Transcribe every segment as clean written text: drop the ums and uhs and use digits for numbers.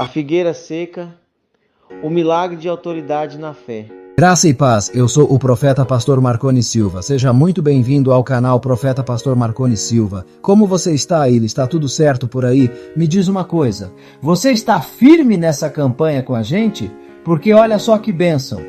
A figueira seca, o milagre de autoridade na fé. Graça e paz, eu sou o Profeta Pastor Marconi Silva. Seja muito bem-vindo ao canal Profeta Pastor Marconi Silva. Como você está aí? Está tudo certo por aí? Me diz uma coisa, você está firme nessa campanha com a gente? Porque olha só que bênção.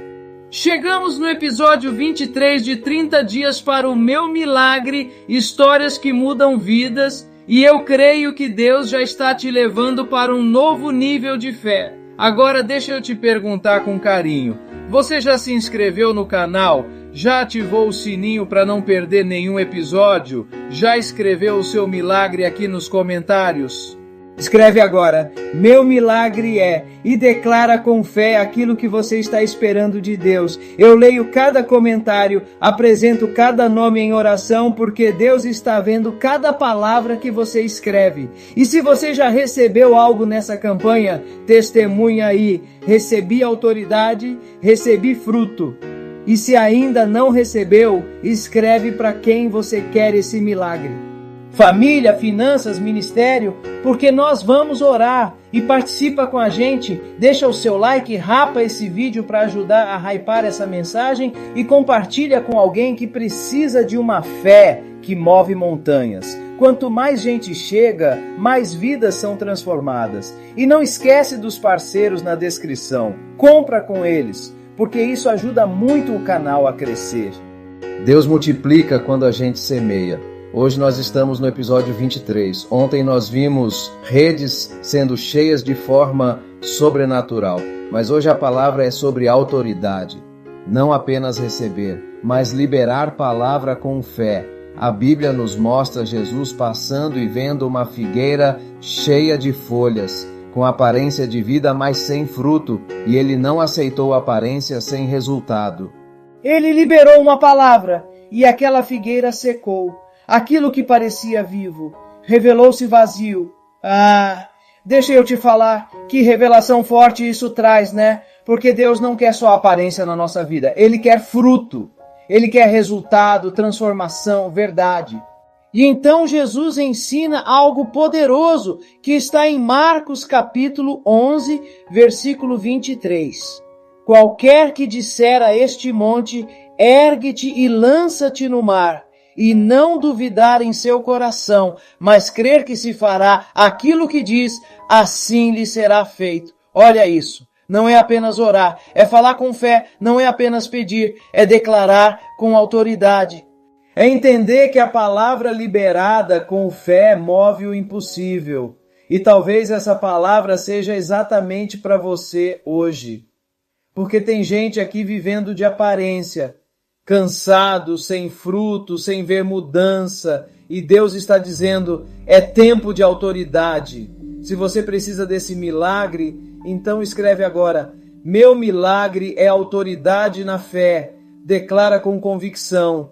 Chegamos no episódio 23 de 30 dias para o meu milagre, histórias que mudam vidas, e eu creio que Deus já está te levando para um novo nível de fé. Agora deixa eu te perguntar com carinho, você já se inscreveu no canal? Já ativou o sininho para não perder nenhum episódio? Já escreveu o seu milagre aqui nos comentários? Escreve agora, meu milagre é, e declara com fé aquilo que você está esperando de Deus. Eu leio cada comentário, apresento cada nome em oração, porque Deus está vendo cada palavra que você escreve. E se você já recebeu algo nessa campanha, testemunha aí, recebi autoridade, recebi fruto. E se ainda não recebeu, escreve para quem você quer esse milagre. Família, finanças, ministério, porque nós vamos orar e participa com a gente, deixa o seu like, rapa esse vídeo para ajudar a hypar essa mensagem e compartilha com alguém que precisa de uma fé que move montanhas. Quanto mais gente chega, mais vidas são transformadas. E não esquece dos parceiros na descrição, compra com eles, porque isso ajuda muito o canal a crescer. Deus multiplica quando a gente semeia. Hoje nós estamos no episódio 23. Ontem nós vimos redes sendo cheias de forma sobrenatural. Mas hoje a palavra é sobre autoridade. Não apenas receber, mas liberar palavra com fé. A Bíblia nos mostra Jesus passando e vendo uma figueira cheia de folhas, com aparência de vida, mas sem fruto. E ele não aceitou a aparência sem resultado. Ele liberou uma palavra e aquela figueira secou. Aquilo que parecia vivo revelou-se vazio. Deixa eu te falar, que revelação forte isso traz, né? Porque Deus não quer só aparência na nossa vida. Ele quer fruto. Ele quer resultado, transformação, verdade. E então Jesus ensina algo poderoso que está em Marcos capítulo 11, versículo 23. Qualquer que disser a este monte, ergue-te e lança-te no mar, e não duvidar em seu coração, mas crer que se fará aquilo que diz, assim lhe será feito. Olha isso, não é apenas orar, é falar com fé, não é apenas pedir, é declarar com autoridade. É entender que a palavra liberada com fé move o impossível. E talvez essa palavra seja exatamente para você hoje. Porque tem gente aqui vivendo de aparência, cansado, sem fruto, sem ver mudança, e Deus está dizendo, é tempo de autoridade. Se você precisa desse milagre, então escreve agora, meu milagre é autoridade na fé, declara com convicção.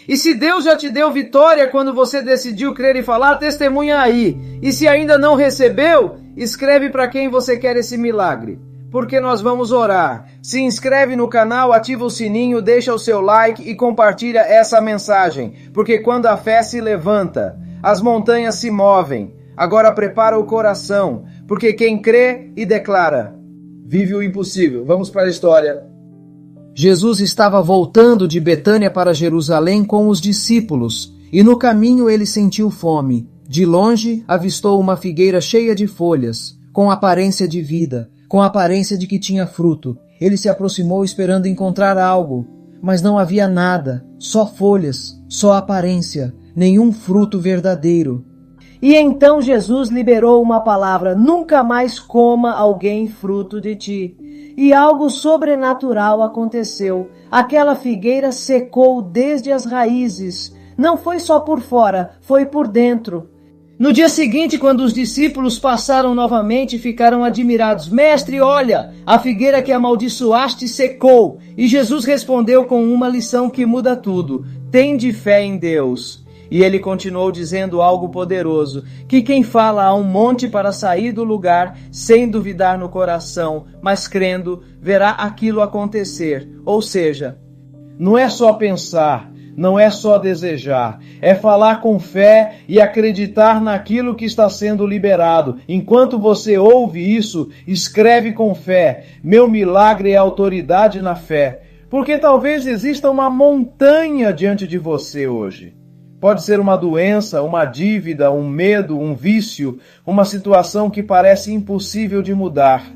E se Deus já te deu vitória quando você decidiu crer e falar, testemunha aí. E se ainda não recebeu, escreve para quem você quer esse milagre. Porque nós vamos orar. Se inscreve no canal, ativa o sininho, deixa o seu like e compartilha essa mensagem. Porque quando a fé se levanta, as montanhas se movem. Agora prepara o coração, porque quem crê e declara, vive o impossível. Vamos para a história. Jesus estava voltando de Betânia para Jerusalém com os discípulos, e no caminho ele sentiu fome. De longe avistou uma figueira cheia de folhas, com aparência de vida, com a aparência de que tinha fruto. Ele se aproximou esperando encontrar algo, mas não havia nada, só folhas, só aparência, nenhum fruto verdadeiro. E então Jesus liberou uma palavra, nunca mais coma alguém fruto de ti. E algo sobrenatural aconteceu. Aquela figueira secou desde as raízes. Não foi só por fora, foi por dentro. No dia seguinte, quando os discípulos passaram novamente, ficaram admirados. Mestre, olha, a figueira que amaldiçoaste secou. E Jesus respondeu com uma lição que muda tudo. Tende fé em Deus. E ele continuou dizendo algo poderoso, que quem fala a um monte para sair do lugar, sem duvidar no coração, mas crendo, verá aquilo acontecer. Ou seja, não é só pensar, não é só desejar, é falar com fé e acreditar naquilo que está sendo liberado. Enquanto você ouve isso, escreve com fé. Meu milagre é autoridade na fé. Porque talvez exista uma montanha diante de você hoje. Pode ser uma doença, uma dívida, um medo, um vício, uma situação que parece impossível de mudar.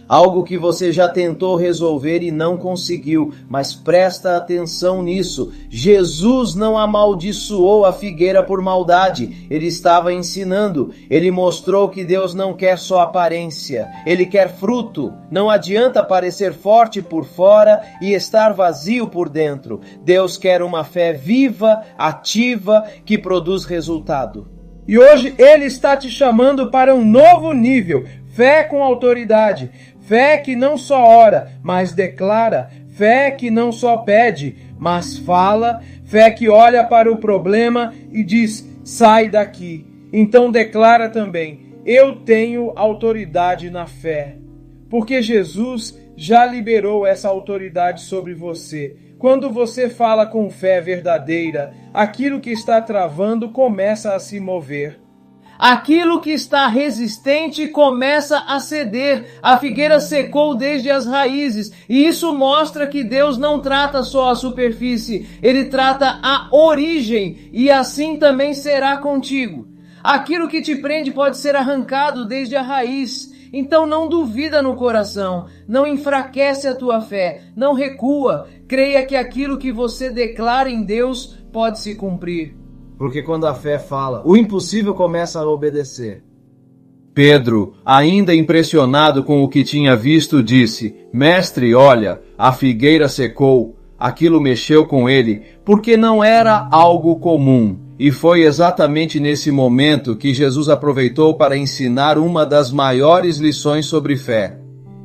Algo que você já tentou resolver e não conseguiu, mas presta atenção nisso. Jesus não amaldiçoou a figueira por maldade. Ele estava ensinando. Ele mostrou que Deus não quer só aparência. Ele quer fruto. Não adianta parecer forte por fora e estar vazio por dentro. Deus quer uma fé viva, ativa, que produz resultado. E hoje Ele está te chamando para um novo nível. Fé com autoridade. Fé que não só ora, mas declara. Fé que não só pede, mas fala. Fé que olha para o problema e diz, sai daqui. Então declara também, eu tenho autoridade na fé. Porque Jesus já liberou essa autoridade sobre você. Quando você fala com fé verdadeira, aquilo que está travando começa a se mover. Aquilo que está resistente começa a ceder. A figueira secou desde as raízes. E isso mostra que Deus não trata só a superfície. Ele trata a origem. E assim também será contigo. Aquilo que te prende pode ser arrancado desde a raiz. Então não duvida no coração. Não enfraquece a tua fé. Não recua. Creia que aquilo que você declara em Deus pode se cumprir. Porque quando a fé fala, o impossível começa a obedecer. Pedro, ainda impressionado com o que tinha visto, disse, Mestre, olha, a figueira secou. Aquilo mexeu com ele, porque não era algo comum. E foi exatamente nesse momento que Jesus aproveitou para ensinar uma das maiores lições sobre fé.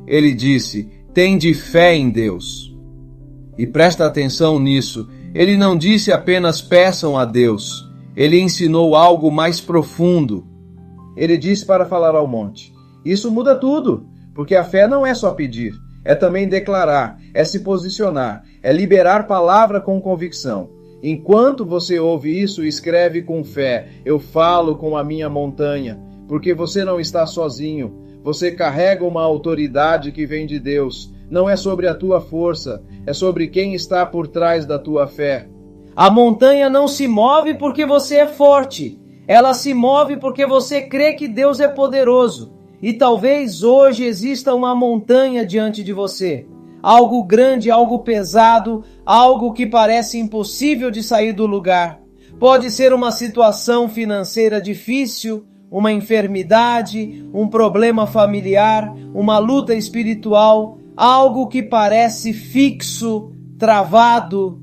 Ele disse, tende fé em Deus. E presta atenção nisso, ele não disse apenas peçam a Deus. Ele ensinou algo mais profundo. Ele disse para falar ao monte. Isso muda tudo, porque a fé não é só pedir, é também declarar, é se posicionar, é liberar palavra com convicção. Enquanto você ouve isso, escreve com fé, eu falo com a minha montanha, porque você não está sozinho, você carrega uma autoridade que vem de Deus. Não é sobre a tua força, é sobre quem está por trás da tua fé. A montanha não se move porque você é forte. Ela se move porque você crê que Deus é poderoso. E talvez hoje exista uma montanha diante de você. Algo grande, algo pesado, algo que parece impossível de sair do lugar. Pode ser uma situação financeira difícil, uma enfermidade, um problema familiar, uma luta espiritual, algo que parece fixo, travado.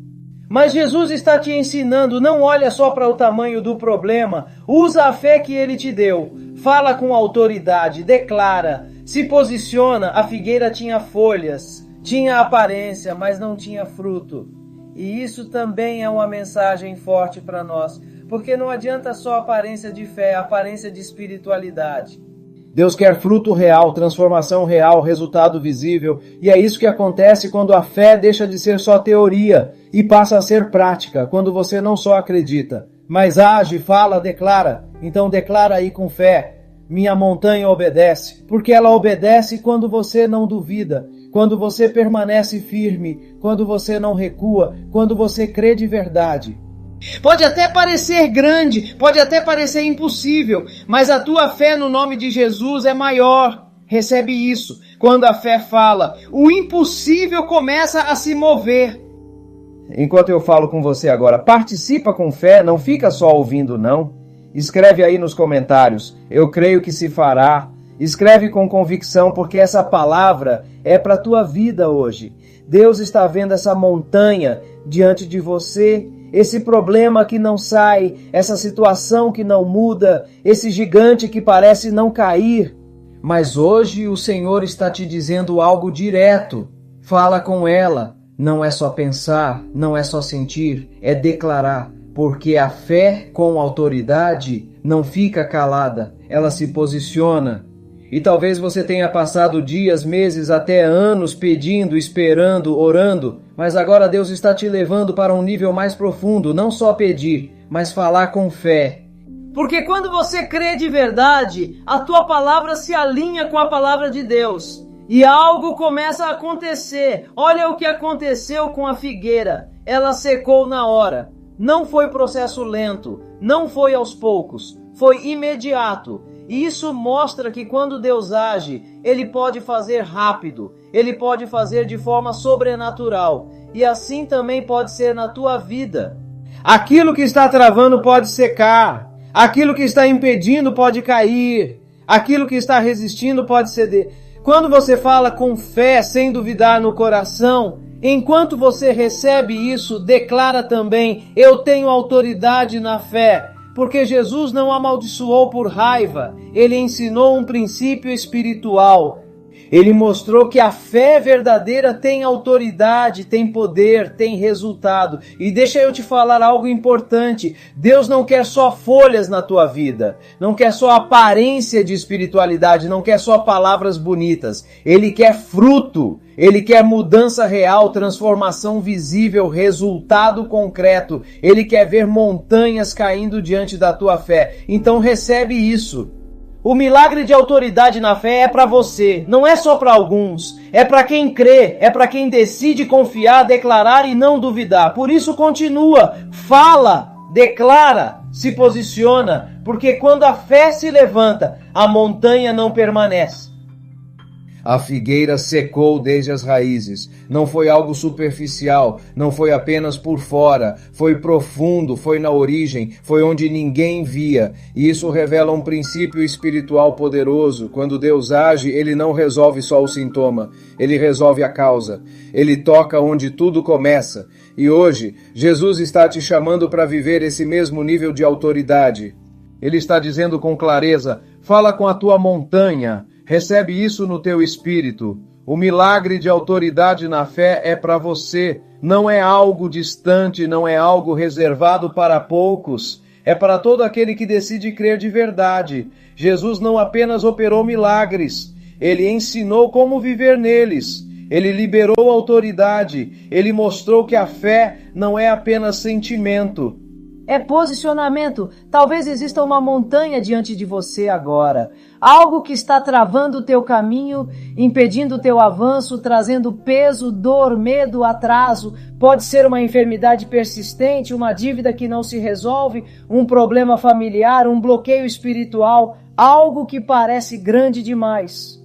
Mas Jesus está te ensinando, não olha só para o tamanho do problema, usa a fé que Ele te deu, fala com autoridade, declara, se posiciona. A figueira tinha folhas, tinha aparência, mas não tinha fruto. E isso também é uma mensagem forte para nós, porque não adianta só aparência de fé, aparência de espiritualidade. Deus quer fruto real, transformação real, resultado visível. E é isso que acontece quando a fé deixa de ser só teoria e passa a ser prática, quando você não só acredita, mas age, fala, declara. Então declara aí com fé, minha montanha obedece. Porque ela obedece quando você não duvida, quando você permanece firme, quando você não recua, quando você crê de verdade. Pode até parecer grande, pode até parecer impossível, mas a tua fé no nome de Jesus é maior. Recebe isso. Quando a fé fala, o impossível começa a se mover. Enquanto eu falo com você agora, participa com fé, não fica só ouvindo não. Escreve aí nos comentários, eu creio que se fará. Escreve com convicção, porque essa palavra é para a tua vida hoje. Deus está vendo essa montanha diante de você, esse problema que não sai, essa situação que não muda, esse gigante que parece não cair. Mas hoje o Senhor está te dizendo algo direto. Fala com ela. Não é só pensar, não é só sentir, é declarar. Porque a fé com autoridade não fica calada, ela se posiciona. E talvez você tenha passado dias, meses, até anos pedindo, esperando, orando, mas agora Deus está te levando para um nível mais profundo, não só pedir, mas falar com fé. Porque quando você crê de verdade, a tua palavra se alinha com a palavra de Deus. E algo começa a acontecer. Olha o que aconteceu com a figueira. Ela secou na hora. Não foi processo lento, não foi aos poucos, foi imediato. E isso mostra que quando Deus age, Ele pode fazer rápido, Ele pode fazer de forma sobrenatural. E assim também pode ser na tua vida. Aquilo que está travando pode secar, aquilo que está impedindo pode cair, aquilo que está resistindo pode ceder. Quando você fala com fé, sem duvidar no coração, enquanto você recebe isso, declara também: eu tenho autoridade na fé. Porque Jesus não amaldiçoou por raiva, Ele ensinou um princípio espiritual. Ele mostrou que a fé verdadeira tem autoridade, tem poder, tem resultado. E deixa eu te falar algo importante. Deus não quer só folhas na tua vida. Não quer só aparência de espiritualidade. Não quer só palavras bonitas. Ele quer fruto. Ele quer mudança real, transformação visível, resultado concreto. Ele quer ver montanhas caindo diante da tua fé. Então recebe isso. O milagre de autoridade na fé é para você, não é só para alguns. É para quem crê, é para quem decide confiar, declarar e não duvidar. Por isso continua, fala, declara, se posiciona, porque quando a fé se levanta, a montanha não permanece. A figueira secou desde as raízes. Não foi algo superficial, não foi apenas por fora, foi profundo, foi na origem, foi onde ninguém via. E isso revela um princípio espiritual poderoso. Quando Deus age, Ele não resolve só o sintoma, Ele resolve a causa. Ele toca onde tudo começa. E hoje, Jesus está te chamando para viver esse mesmo nível de autoridade. Ele está dizendo com clareza: fala com a tua montanha. Recebe isso no teu espírito. O milagre de autoridade na fé é para você. Não é algo distante, não é algo reservado para poucos. É para todo aquele que decide crer de verdade. Jesus não apenas operou milagres, Ele ensinou como viver neles. Ele liberou autoridade. Ele mostrou que a fé não é apenas sentimento. É posicionamento. Talvez exista uma montanha diante de você agora. Algo que está travando o teu caminho, impedindo o teu avanço, trazendo peso, dor, medo, atraso. Pode ser uma enfermidade persistente, uma dívida que não se resolve, um problema familiar, um bloqueio espiritual, algo que parece grande demais.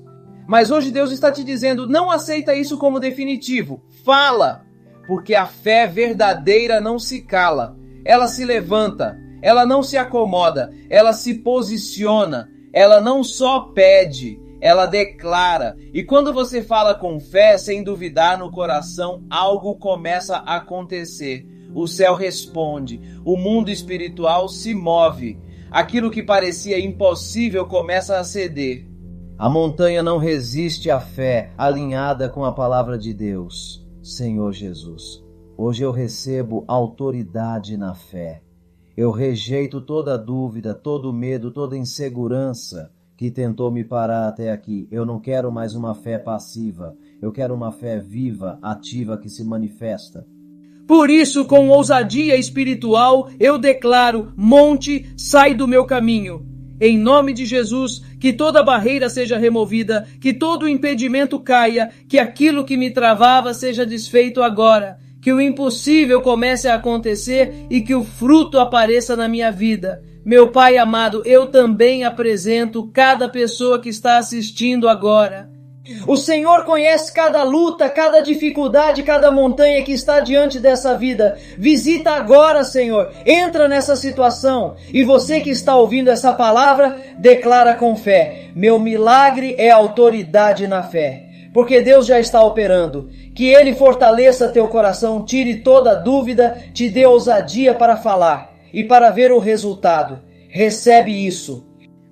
Mas hoje Deus está te dizendo: não aceita isso como definitivo. Fala, porque a fé verdadeira não se cala. Ela se levanta, ela não se acomoda, ela se posiciona, ela não só pede, ela declara. E quando você fala com fé, sem duvidar no coração, algo começa a acontecer. O céu responde, o mundo espiritual se move. Aquilo que parecia impossível começa a ceder. A montanha não resiste à fé alinhada com a palavra de Deus. Senhor Jesus, hoje eu recebo autoridade na fé. Eu rejeito toda dúvida, todo medo, toda insegurança que tentou me parar até aqui. Eu não quero mais uma fé passiva. Eu quero uma fé viva, ativa, que se manifesta. Por isso, com ousadia espiritual, eu declaro: monte, sai do meu caminho. Em nome de Jesus, que toda barreira seja removida, que todo impedimento caia, que aquilo que me travava seja desfeito agora. Que o impossível comece a acontecer e que o fruto apareça na minha vida. Meu Pai amado, eu também apresento cada pessoa que está assistindo agora. O Senhor conhece cada luta, cada dificuldade, cada montanha que está diante dessa vida. Visita agora, Senhor. Entra nessa situação. E você que está ouvindo essa palavra, declara com fé: meu milagre é autoridade na fé. Porque Deus já está operando. Que Ele fortaleça teu coração, tire toda dúvida, te dê ousadia para falar e para ver o resultado. Recebe isso.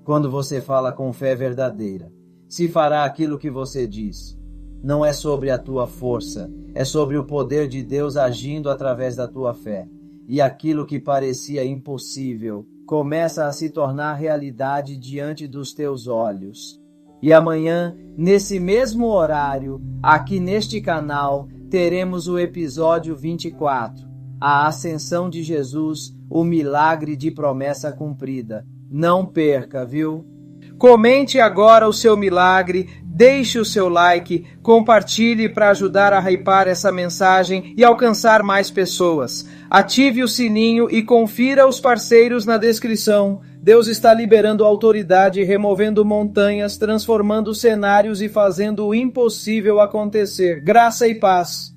Quando você fala com fé verdadeira, se fará aquilo que você diz. Não é sobre a tua força, é sobre o poder de Deus agindo através da tua fé. E aquilo que parecia impossível começa a se tornar realidade diante dos teus olhos. E amanhã, nesse mesmo horário, aqui neste canal, teremos o episódio 24, a Ascensão de Jesus, o milagre de promessa cumprida. Não perca, viu? Comente agora o seu milagre, deixe o seu like, compartilhe para ajudar a hypar essa mensagem e alcançar mais pessoas. Ative o sininho e confira os parceiros na descrição. Deus está liberando autoridade, removendo montanhas, transformando cenários e fazendo o impossível acontecer. Graça e paz.